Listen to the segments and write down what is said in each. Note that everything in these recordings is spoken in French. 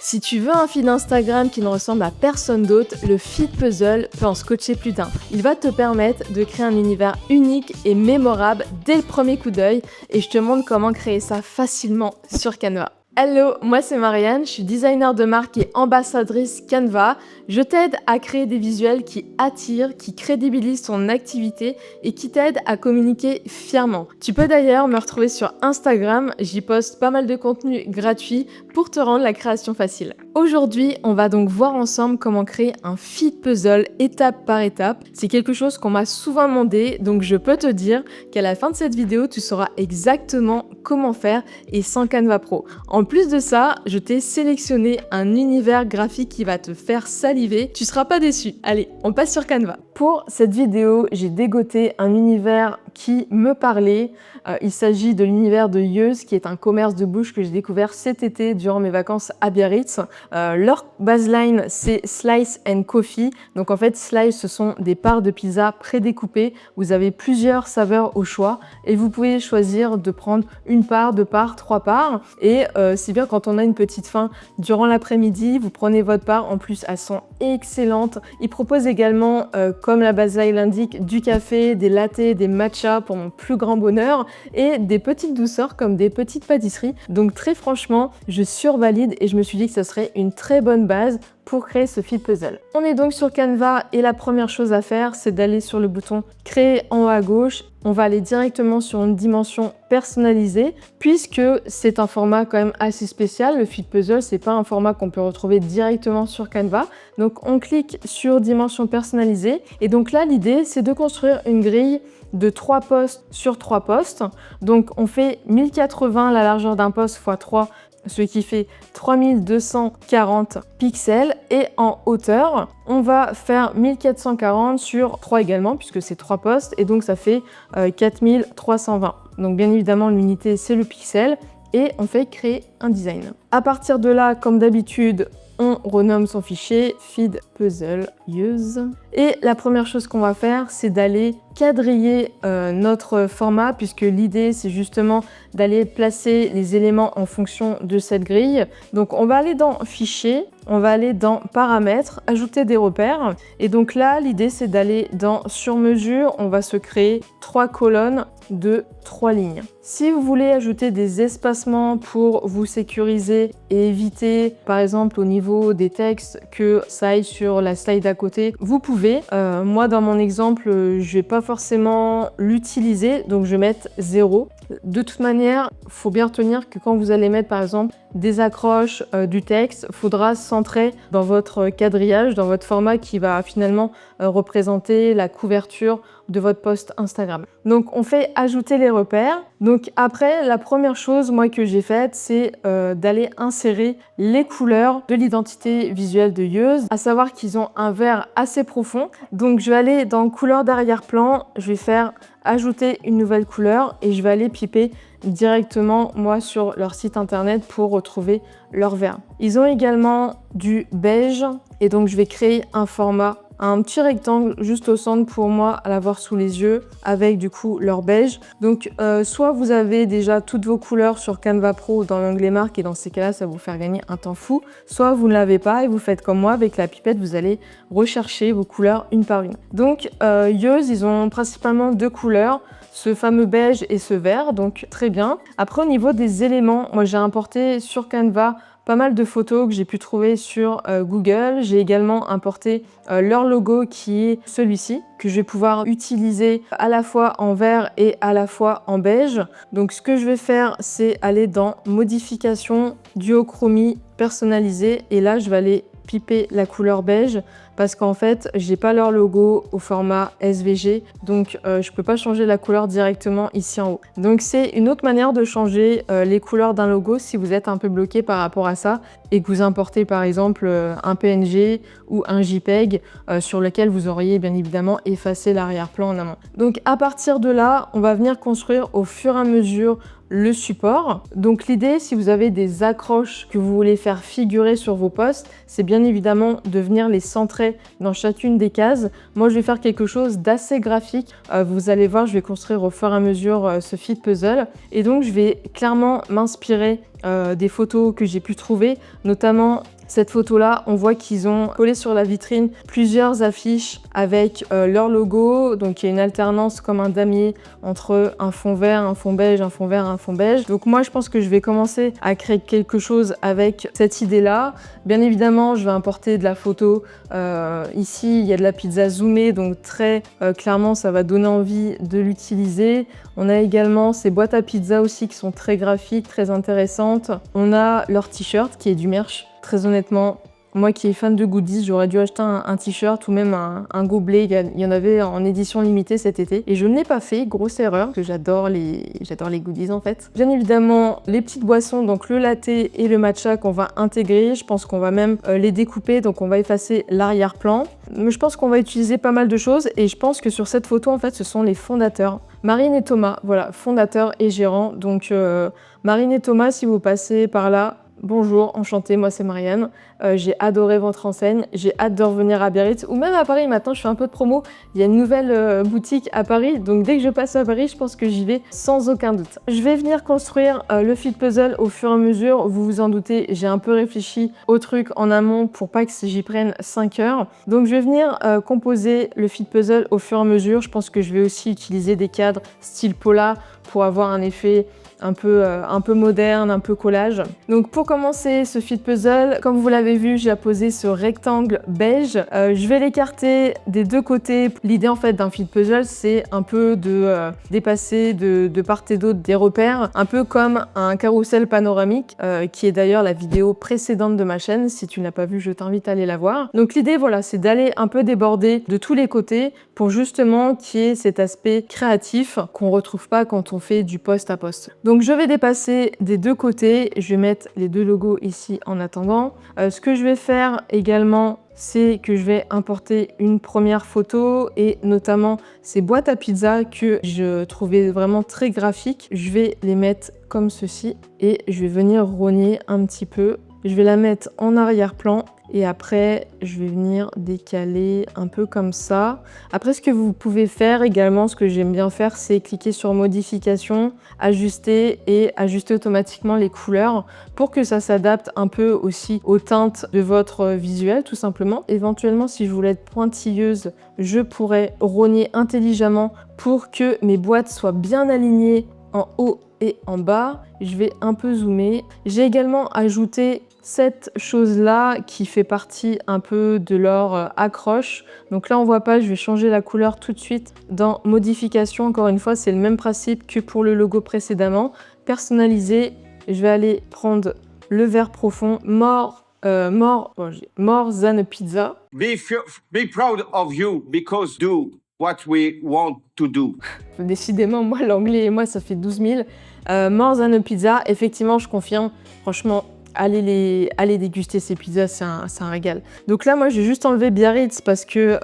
Si tu veux un feed Instagram qui ne ressemble à personne d'autre, le feed puzzle peut en scotcher plus d'un. Il va te permettre de créer un univers unique et mémorable dès le premier coup d'œil et je te montre comment créer ça facilement sur Canva. Hello, moi c'est Marianne, je suis designer de marque et ambassadrice Canva. Je t'aide à créer des visuels qui attirent, qui crédibilisent ton activité et qui t'aident à communiquer fièrement. Tu peux d'ailleurs me retrouver sur Instagram, j'y poste pas mal de contenu gratuit pour te rendre la création facile. Aujourd'hui, on va donc voir ensemble comment créer un feed puzzle étape par étape. C'est quelque chose qu'on m'a souvent demandé, donc je peux te dire qu'à la fin de cette vidéo, tu sauras exactement comment faire et sans Canva Pro. En plus de ça, je t'ai sélectionné un univers graphique qui va te faire saliver. Tu seras pas déçu. Allez, on passe sur Canva. Pour cette vidéo, j'ai dégoté un univers qui me parlait. Il s'agit de l'univers de Yeuz, qui est un commerce de bouche que j'ai découvert cet été durant mes vacances à Biarritz. Leur baseline, c'est Slice and Coffee. Donc en fait, Slice, ce sont des parts de pizza prédécoupées. Vous avez plusieurs saveurs au choix et vous pouvez choisir de prendre une part, deux parts, trois parts. Et c'est bien quand on a une petite faim durant l'après-midi, vous prenez votre part. En plus, elles sont excellentes. Ils proposent également, comme la baseline l'indique, du café, des lattés, des matchas pour mon plus grand bonheur et des petites douceurs comme des petites pâtisseries. Donc très franchement, je survalide et je me suis dit que ça serait une très bonne base pour créer ce feed puzzle. On est donc sur Canva et la première chose à faire, c'est d'aller sur le bouton créer en haut à gauche. On va aller directement sur une dimension personnalisée puisque c'est un format quand même assez spécial. Le feed puzzle, c'est pas un format qu'on peut retrouver directement sur Canva. Donc on clique sur dimension personnalisée et donc là l'idée c'est de construire une grille de 3 postes sur 3 postes. Donc on fait 1080 la largeur d'un poste x 3, ce qui fait 3240 pixels et en hauteur, on va faire 1440 sur 3 également puisque c'est 3 postes et donc ça fait 4320. Donc bien évidemment l'unité c'est le pixel et on fait créer un design. À partir de là, comme d'habitude, on renomme son fichier feed puzzle Yeuz. Et la première chose qu'on va faire, c'est d'aller quadriller notre format puisque l'idée c'est justement d'aller placer les éléments en fonction de cette grille. Donc on va aller dans fichier, on va aller dans paramètres, ajouter des repères. Et donc là, l'idée c'est d'aller dans sur mesure, on va se créer 3 colonnes de 3 lignes. Si vous voulez ajouter des espacements pour vous sécuriser et éviter, par exemple au niveau des textes, que ça aille sur la slide à côté, vous pouvez. Moi dans mon exemple, je vais pas forcément l'utiliser, donc je vais mettre 0. De toute manière, il faut bien retenir que quand vous allez mettre par exemple des accroches, du texte, il faudra centrer dans votre quadrillage, dans votre format qui va finalement représenter la couverture de votre post Instagram. Donc on fait ajouter les repères. Donc après, la première chose moi que j'ai faite, c'est d'aller insérer les couleurs de l'identité visuelle de Yeuz, à savoir qu'ils ont un vert assez profond. Donc je vais aller dans couleur d'arrière-plan, je vais faire ajouter une nouvelle couleur et je vais aller piper directement moi sur leur site internet pour retrouver leur vert. Ils ont également du beige et donc je vais créer un format, un petit rectangle juste au centre pour moi à l'avoir sous les yeux avec du coup leur beige. Donc soit vous avez déjà toutes vos couleurs sur Canva Pro dans l'onglet marque et dans ces cas-là ça va vous faire gagner un temps fou, soit vous ne l'avez pas et vous faites comme moi avec la pipette, vous allez rechercher vos couleurs une par une. Donc Yeuz, ils ont principalement 2 couleurs, ce fameux beige et ce vert, donc très bien. Après au niveau des éléments, moi j'ai importé sur Canva pas mal de photos que j'ai pu trouver sur Google. J'ai également importé leur logo qui est celui-ci, que je vais pouvoir utiliser à la fois en vert et à la fois en beige. Donc ce que je vais faire, c'est aller dans modification, duochromie, personnalisée et là je vais aller piper la couleur beige parce qu'en fait j'ai pas leur logo au format SVG donc je peux pas changer la couleur directement ici en haut. Donc c'est une autre manière de changer les couleurs d'un logo si vous êtes un peu bloqué par rapport à ça et que vous importez par exemple un PNG ou un JPEG sur lequel vous auriez bien évidemment effacé l'arrière-plan en amont. Donc à partir de là, on va venir construire au fur et à mesure le support. Donc l'idée, si vous avez des accroches que vous voulez faire figurer sur vos posts, c'est bien évidemment de venir les centrer concret dans chacune des cases. Moi, je vais faire quelque chose d'assez graphique. Vous allez voir, je vais construire au fur et à mesure ce feed puzzle. Et donc, je vais clairement m'inspirer des photos que j'ai pu trouver, notamment cette photo-là, on voit qu'ils ont collé sur la vitrine plusieurs affiches avec leur logo. Donc, il y a une alternance comme un damier entre un fond vert, un fond beige, un fond vert, un fond beige. Donc, moi, je pense que je vais commencer à créer quelque chose avec cette idée-là. Bien évidemment, je vais importer de la photo. Ici, il y a de la pizza zoomée, donc très clairement, ça va donner envie de l'utiliser. On a également ces boîtes à pizza aussi qui sont très graphiques, très intéressantes. On a leur t-shirt qui est du merch. Très honnêtement, moi qui est fan de goodies, j'aurais dû acheter un t-shirt ou même un gobelet. Il y en avait en édition limitée cet été. Et je ne l'ai pas fait, grosse erreur, parce que j'adore les goodies en fait. Bien évidemment, les petites boissons, donc le latte et le matcha qu'on va intégrer. Je pense qu'on va même les découper, donc on va effacer l'arrière-plan. Mais je pense qu'on va utiliser pas mal de choses et je pense que sur cette photo, en fait, ce sont les fondateurs. Marine et Thomas, voilà, fondateurs et gérants. Donc Marine et Thomas, si vous passez par là, bonjour, enchantée, moi c'est Marianne. J'ai adoré votre enseigne, j'ai hâte de revenir à Biarritz ou même à Paris. Maintenant, je fais un peu de promo. Il y a une nouvelle boutique à Paris, donc dès que je passe à Paris, je pense que j'y vais sans aucun doute. Je vais venir construire le feed puzzle au fur et à mesure. Vous vous en doutez, j'ai un peu réfléchi au truc en amont pour pas que j'y prenne 5 heures. Donc je vais venir composer le feed puzzle au fur et à mesure. Je pense que je vais aussi utiliser des cadres style Pola pour avoir un effet un peu moderne, un peu collage. Donc pour commencer ce feed puzzle, comme vous l'avez vu, j'ai posé ce rectangle beige. Je vais l'écarter des deux côtés. L'idée en fait d'un feed puzzle, c'est un peu de dépasser de part et d'autre des repères, un peu comme un carrousel panoramique, qui est d'ailleurs la vidéo précédente de ma chaîne. Si tu ne l'as pas vue, je t'invite à aller la voir. Donc l'idée, voilà, c'est d'aller un peu déborder de tous les côtés pour justement qu'il y ait cet aspect créatif qu'on retrouve pas quand on fait du post à post. Donc je vais dépasser des deux côtés, je vais mettre les deux logos ici en attendant. Ce que je vais faire également, c'est que je vais importer une première photo et notamment ces boîtes à pizza que je trouvais vraiment très graphiques. Je vais les mettre comme ceci et je vais venir rogner un petit peu. Je vais la mettre en arrière-plan et après, je vais venir décaler un peu comme ça. Après, ce que vous pouvez faire également, ce que j'aime bien faire, c'est cliquer sur modification, ajuster et ajuster automatiquement les couleurs pour que ça s'adapte un peu aussi aux teintes de votre visuel, tout simplement. Éventuellement, si je voulais être pointilleuse, je pourrais rogner intelligemment pour que mes boîtes soient bien alignées en haut et en bas. Je vais un peu zoomer. J'ai également ajouté cette chose-là qui fait partie un peu de leur accroche. Donc là, on voit pas, je vais changer la couleur tout de suite dans modification. Encore une fois, c'est le même principe que pour le logo précédemment. Personnaliser, je vais aller prendre le vert profond, more than a pizza. Be proud of you because do what we want to do. Décidément, moi, l'anglais et moi, ça fait 12 000. More than a pizza, effectivement, je confirme. Franchement, allez déguster ces pizzas, c'est un régal. Donc là, moi, j'ai juste enlevé Biarritz parce que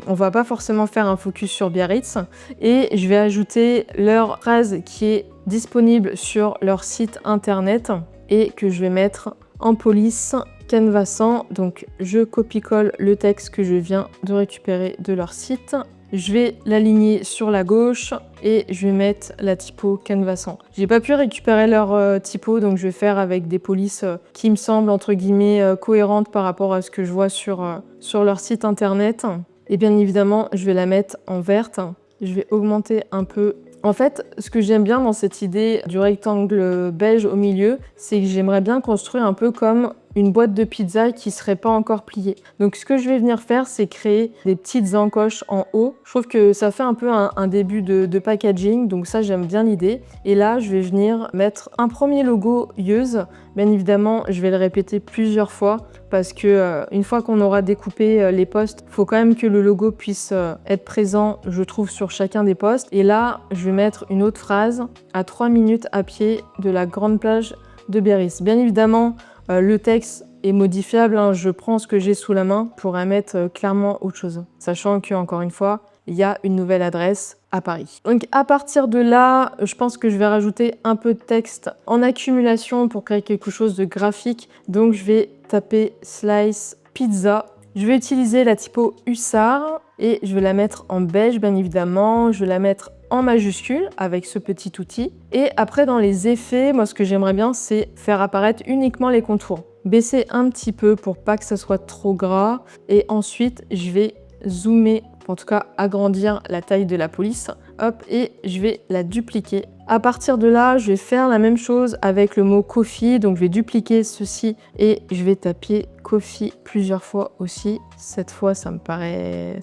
on va pas forcément faire un focus sur Biarritz. Et je vais ajouter leur phrase qui est disponible sur leur site internet et que je vais mettre en police canvassant. Donc, je copie-colle le texte que je viens de récupérer de leur site. Je vais l'aligner sur la gauche et je vais mettre la typo canvassant. J'ai pas pu récupérer leur typo, donc je vais faire avec des polices qui me semblent entre guillemets cohérentes par rapport à ce que je vois sur leur site internet. Et bien évidemment, je vais la mettre en verte. Je vais augmenter un peu. En fait, ce que j'aime bien dans cette idée du rectangle beige au milieu, c'est que j'aimerais bien construire un peu comme une boîte de pizza qui ne serait pas encore pliée. Donc ce que je vais venir faire, c'est créer des petites encoches en haut. Je trouve que ça fait un peu un début de packaging, donc ça j'aime bien l'idée. Et là, je vais venir mettre un premier logo Yeuz. Bien évidemment, je vais le répéter plusieurs fois parce que une fois qu'on aura découpé les posts, il faut quand même que le logo puisse être présent, je trouve, sur chacun des posts. Et là, je vais mettre une autre phrase à 3 minutes à pied de la grande plage de Biarritz. Bien évidemment, le texte est modifiable, hein, je prends ce que j'ai sous la main pour mettre clairement autre chose. Sachant que, encore une fois, il y a une nouvelle adresse à Paris. Donc à partir de là, je pense que je vais rajouter un peu de texte en accumulation pour créer quelque chose de graphique. Donc je vais taper slice pizza Je vais utiliser la typo Hussard et je vais la mettre en beige bien évidemment. Je vais la mettre en majuscule avec ce petit outil. Et après dans les effets, moi ce que j'aimerais bien c'est faire apparaître uniquement les contours. Baisser un petit peu pour pas que ça soit trop gras. Et ensuite je vais zoomer, en tout cas agrandir la taille de la police. Hop, et je vais la dupliquer. À partir de là, je vais faire la même chose avec le mot coffee. Donc je vais dupliquer ceci et je vais taper coffee plusieurs fois aussi. Cette fois, ça me paraît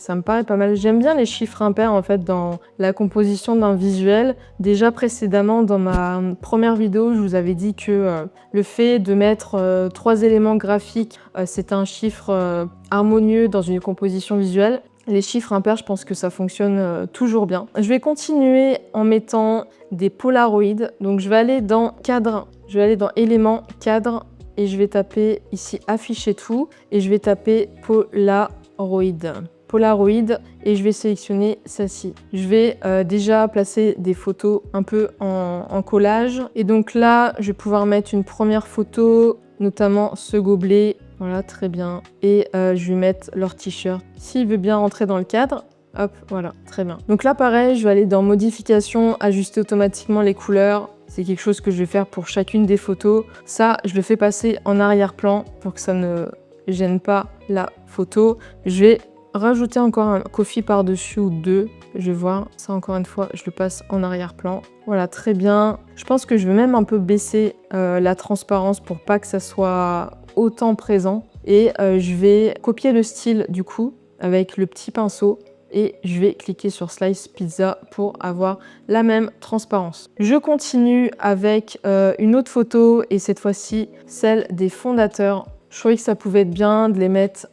pas mal. J'aime bien les chiffres impairs en fait dans la composition d'un visuel. Déjà précédemment, dans ma première vidéo, je vous avais dit que le fait de mettre 3 éléments graphiques, c'est un chiffre harmonieux dans une composition visuelle. Les chiffres impairs, je pense que ça fonctionne toujours bien. Je vais continuer en mettant des polaroids. Donc je vais aller dans cadre, je vais aller dans éléments, cadre, et je vais taper ici afficher tout, et je vais taper Polaroid, et je vais sélectionner celle-ci. Je vais déjà placer des photos un peu en collage. Et donc là, je vais pouvoir mettre une première photo, notamment ce gobelet. Voilà, très bien. Et je vais mettre leur t-shirt. S'il veut bien rentrer dans le cadre, hop, voilà, très bien. Donc là, pareil, je vais aller dans modification, ajuster automatiquement les couleurs. C'est quelque chose que je vais faire pour chacune des photos. Ça, je le fais passer en arrière-plan pour que ça ne gêne pas la photo. Je vais rajouter encore un coffee par-dessus ou deux. Je vais voir, ça encore une fois, je le passe en arrière-plan. Voilà, très bien. Je pense que je vais même un peu baisser la transparence pour pas que ça soit autant présent. Et je vais copier le style du coup avec le petit pinceau. Et je vais cliquer sur Slice Pizza pour avoir la même transparence. Je continue avec une autre photo et cette fois-ci celle des fondateurs. Je trouvais que ça pouvait être bien de les mettre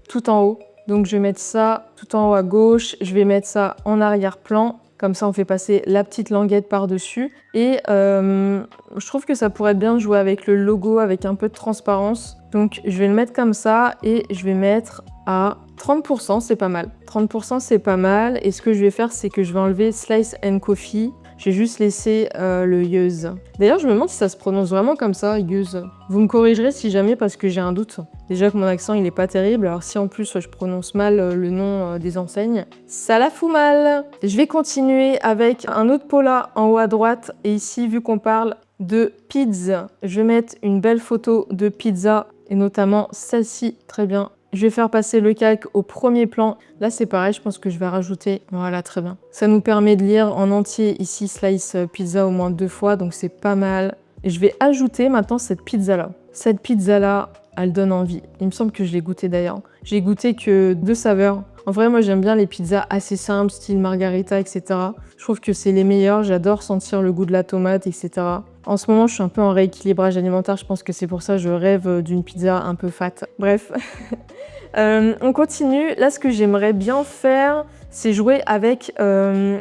tout en haut. Donc je vais mettre ça tout en haut à gauche, je vais mettre ça en arrière-plan. Comme ça, on fait passer la petite languette par-dessus. Et je trouve que ça pourrait être bien de jouer avec le logo, avec un peu de transparence. Donc, je vais le mettre comme ça et je vais mettre à 30%, c'est pas mal. 30%, c'est pas mal. Et ce que je vais faire, c'est que je vais enlever Slice and Coffee. Je vais juste laisser le Yeuse. D'ailleurs, je me demande si ça se prononce vraiment comme ça, Yeuse. Vous me corrigerez si jamais parce que j'ai un doute. Déjà que mon accent, il est pas terrible. Alors si en plus, je prononce mal le nom des enseignes, ça la fout mal. Je vais continuer avec un autre pola en haut à droite. Et ici, vu qu'on parle de pizza, je vais mettre une belle photo de pizza et notamment celle-ci, très bien. Je vais faire passer le calque au premier plan. Là, c'est pareil, je pense que je vais rajouter. Voilà, très bien. Ça nous permet de lire en entier ici Slice Pizza au moins 2 fois, donc c'est pas mal. Et je vais ajouter maintenant cette pizza-là. Cette pizza-là, elle donne envie. Il me semble que je l'ai goûté d'ailleurs. J'ai goûté que 2 saveurs. En vrai, moi, j'aime bien les pizzas assez simples, style margarita, etc. Je trouve que c'est les meilleurs. J'adore sentir le goût de la tomate, etc. En ce moment, je suis un peu en rééquilibrage alimentaire. Je pense que c'est pour ça que je rêve d'une pizza un peu fat. Bref. On continue. Là, ce que j'aimerais bien faire, c'est jouer avec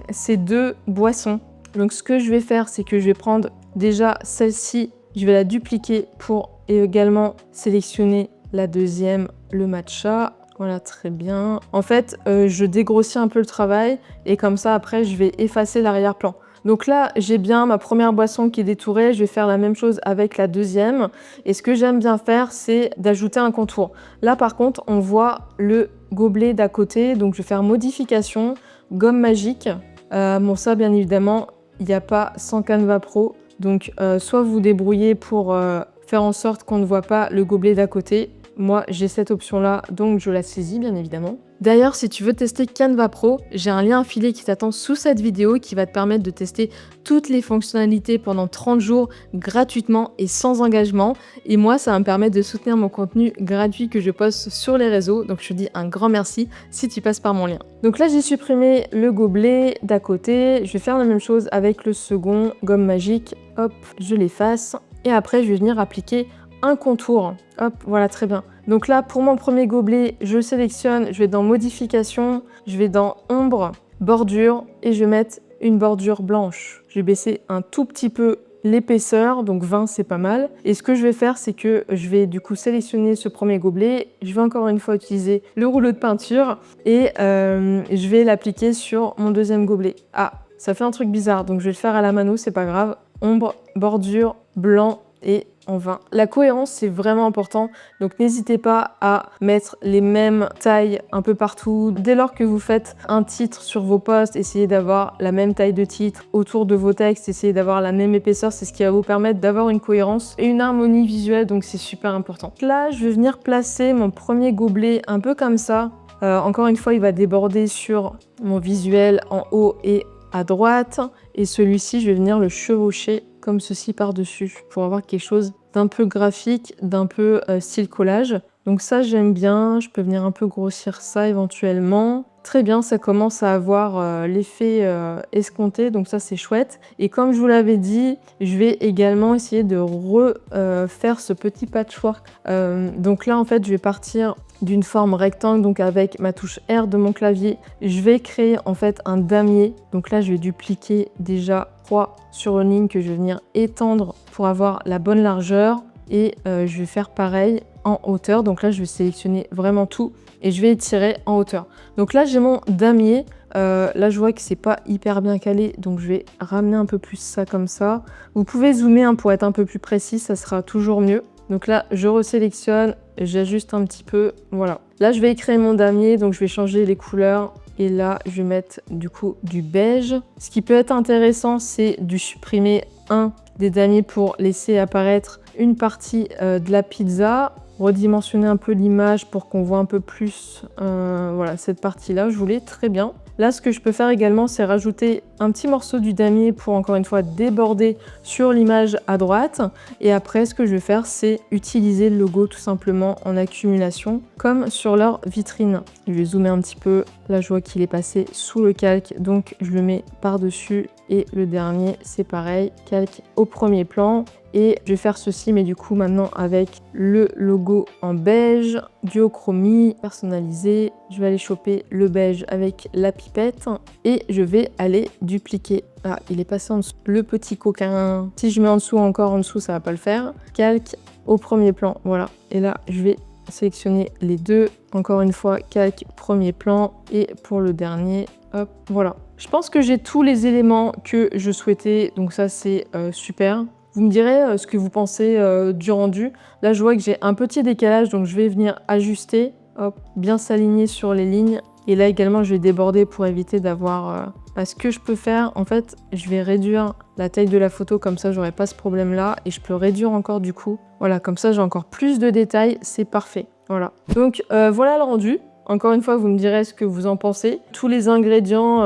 ces 2 boissons. Donc, ce que je vais faire, c'est que je vais prendre déjà celle-ci. Je vais la dupliquer pour également sélectionner la deuxième, le matcha. Voilà, très bien. En fait, je dégrossis un peu le travail et comme ça, après, je vais effacer l'arrière-plan. Donc là, j'ai bien ma première boisson qui est détourée. Je vais faire la même chose avec la deuxième. Et ce que j'aime bien faire, c'est d'ajouter un contour. Là, par contre, on voit le gobelet d'à côté. Donc, je vais faire modification, gomme magique. Bon, ça, bien évidemment, il n'y a pas sans Canva Pro. Donc, soit vous vous débrouillez pour faire en sorte qu'on ne voit pas le gobelet d'à côté. Moi, j'ai cette option-là, donc je la saisis, bien évidemment. D'ailleurs, si tu veux tester Canva Pro, j'ai un lien affilié qui t'attend sous cette vidéo qui va te permettre de tester toutes les fonctionnalités pendant 30 jours gratuitement et sans engagement. Et moi, ça va me permettre de soutenir mon contenu gratuit que je poste sur les réseaux. Donc, je te dis un grand merci si tu passes par mon lien. Donc là, j'ai supprimé le gobelet d'à côté. Je vais faire la même chose avec le second, gomme magique. Hop, je l'efface. Et après, je vais venir appliquer un contour. Hop, voilà, très bien. Donc là, pour mon premier gobelet, je le sélectionne, je vais dans modification, je vais dans ombre, bordure, et je vais mettre une bordure blanche. Je vais baisser un tout petit peu l'épaisseur, donc 20 c'est pas mal. Et ce que je vais faire, c'est que je vais du coup sélectionner ce premier gobelet, je vais encore une fois utiliser le rouleau de peinture, et je vais l'appliquer sur mon deuxième gobelet. Ah, ça fait un truc bizarre, donc je vais le faire à la mano, c'est pas grave. Ombre, bordure, blanc, et en vain. La cohérence, c'est vraiment important, donc n'hésitez pas à mettre les mêmes tailles un peu partout. Dès lors que vous faites un titre sur vos posts, essayez d'avoir la même taille de titre. Autour de vos textes, essayez d'avoir la même épaisseur, c'est ce qui va vous permettre d'avoir une cohérence et une harmonie visuelle, donc c'est super important. Là, je vais venir placer mon premier gobelet un peu comme ça. Encore une fois, il va déborder sur mon visuel en haut et à droite, et celui-ci, je vais venir le chevaucher comme ceci par-dessus pour avoir quelque chose d'un peu graphique, d'un peu style collage. Donc ça, j'aime bien. Je peux venir un peu grossir ça éventuellement. Très bien, ça commence à avoir l'effet escompté, donc ça c'est chouette. Et comme je vous l'avais dit, je vais également essayer de refaire ce petit patchwork. Donc là, en fait, je vais partir d'une forme rectangle, donc avec ma touche R de mon clavier. Je vais créer en fait un damier. Donc là, je vais dupliquer déjà 3 sur une ligne que je vais venir étendre pour avoir la bonne largeur. Et je vais faire pareil en hauteur. Donc là, je vais sélectionner vraiment tout et je vais étirer en hauteur. Donc là, j'ai mon damier. Là, je vois que c'est pas hyper bien calé, donc je vais ramener un peu plus ça comme ça. Vous pouvez zoomer pour être un peu plus précis, ça sera toujours mieux. Donc là, je resélectionne, j'ajuste un petit peu, voilà. Là, je vais créer mon damier, donc je vais changer les couleurs. Et là, je vais mettre du coup du beige. Ce qui peut être intéressant, c'est de supprimer un des damiers pour laisser apparaître une partie de la pizza, redimensionner un peu l'image pour qu'on voit un peu plus voilà, cette partie-là. Je voulais très bien. Là, ce que je peux faire également, c'est rajouter un petit morceau du damier pour, encore une fois, déborder sur l'image à droite. Et après, ce que je vais faire, c'est utiliser le logo tout simplement en accumulation, comme sur leur vitrine. Je vais zoomer un petit peu. Là, je vois qu'il est passé sous le calque, donc je le mets par-dessus. Et le dernier, c'est pareil, calque au premier plan. Et je vais faire ceci, mais du coup maintenant avec le logo en beige, duochromie, personnalisé. Je vais aller choper le beige avec la pipette et je vais aller dupliquer. Ah, il est passé en dessous. Le petit coquin. Si je mets en dessous, encore en dessous, ça va pas le faire. Calque au premier plan, voilà. Et là, je vais sélectionner les deux. Encore une fois, calque premier plan. Et pour le dernier, hop, voilà. Je pense que j'ai tous les éléments que je souhaitais, donc ça c'est super. Vous me direz ce que vous pensez du rendu. Là, je vois que j'ai un petit décalage, donc je vais venir ajuster, hop, bien s'aligner sur les lignes. Et là également, je vais déborder pour éviter d'avoir... Ce que je peux faire, en fait, je vais réduire la taille de la photo, comme ça, j'aurai pas ce problème-là. Et je peux réduire encore du coup. Voilà, comme ça, j'ai encore plus de détails, c'est parfait. Voilà. Donc, voilà le rendu. Encore une fois, vous me direz ce que vous en pensez. Tous les ingrédients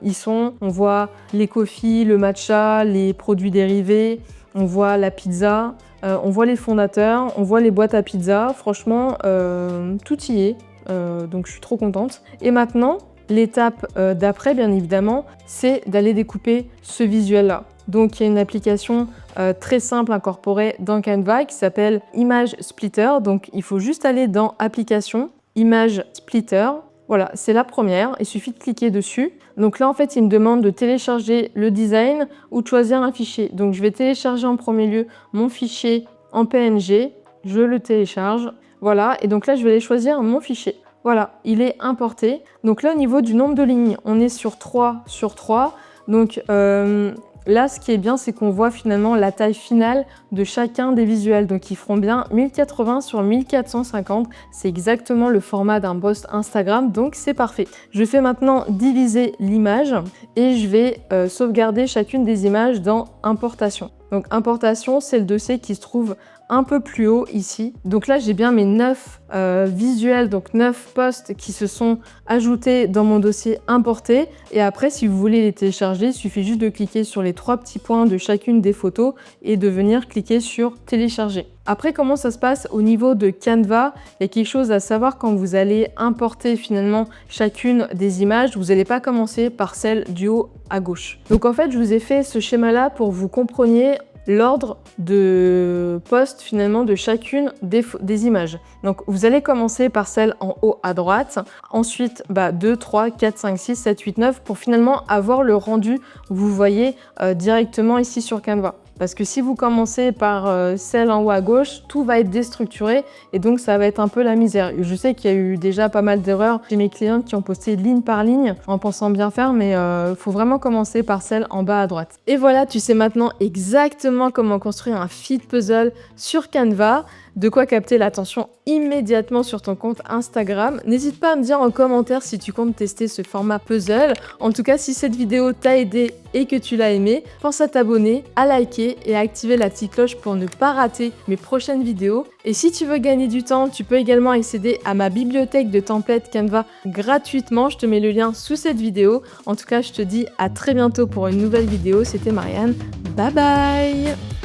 y sont. On voit les coffees, le matcha, les produits dérivés. On voit la pizza, on voit les fondateurs, on voit les boîtes à pizza. Franchement, tout y est. Donc je suis trop contente. Et maintenant, l'étape d'après, bien évidemment, c'est d'aller découper ce visuel-là. Donc il y a une application très simple incorporée dans Canva qui s'appelle Image Splitter. Donc il faut juste aller dans Application, Image Splitter. Voilà, c'est la première, il suffit de cliquer dessus. Donc là, en fait, il me demande de télécharger le design ou de choisir un fichier. Donc je vais télécharger en premier lieu mon fichier en PNG, je le télécharge, voilà. Et donc là, je vais aller choisir mon fichier. Voilà, il est importé. Donc là, au niveau du nombre de lignes, on est sur 3 sur 3. Donc là, ce qui est bien, c'est qu'on voit finalement la taille finale de chacun des visuels. Donc, ils feront bien 1080 sur 1450. C'est exactement le format d'un post Instagram, donc c'est parfait. Je fais maintenant diviser l'image et je vais sauvegarder chacune des images dans Importation. Donc, Importation, c'est le dossier qui se trouve un peu plus haut ici. Donc là, j'ai bien mes 9 visuels, donc 9 posts qui se sont ajoutés dans mon dossier importé. Et après, si vous voulez les télécharger, il suffit juste de cliquer sur les 3 petits points de chacune des photos et de venir cliquer sur télécharger. Après, comment ça se passe au niveau de Canva? Il y a quelque chose à savoir quand vous allez importer finalement chacune des images. Vous n'allez pas commencer par celle du haut à gauche. Donc en fait, je vous ai fait ce schéma-là pour que vous compreniez l'ordre de poste finalement de chacune des images. Donc vous allez commencer par celle en haut à droite, ensuite 2, 3, 4, 5, 6, 7, 8, 9 pour finalement avoir le rendu que vous voyez directement ici sur Canva. Parce que si vous commencez par celle en haut à gauche, tout va être déstructuré et donc ça va être un peu la misère. Je sais qu'il y a eu déjà pas mal d'erreurs chez mes clients qui ont posté ligne par ligne en pensant bien faire, mais faut vraiment commencer par celle en bas à droite. Et voilà, tu sais maintenant exactement comment construire un feed puzzle sur Canva. De quoi capter l'attention immédiatement sur ton compte Instagram. N'hésite pas à me dire en commentaire si tu comptes tester ce format puzzle. En tout cas, si cette vidéo t'a aidé et que tu l'as aimé, pense à t'abonner, à liker et à activer la petite cloche pour ne pas rater mes prochaines vidéos. Et si tu veux gagner du temps, tu peux également accéder à ma bibliothèque de templates Canva gratuitement. Je te mets le lien sous cette vidéo. En tout cas, je te dis à très bientôt pour une nouvelle vidéo. C'était Marianne. Bye bye!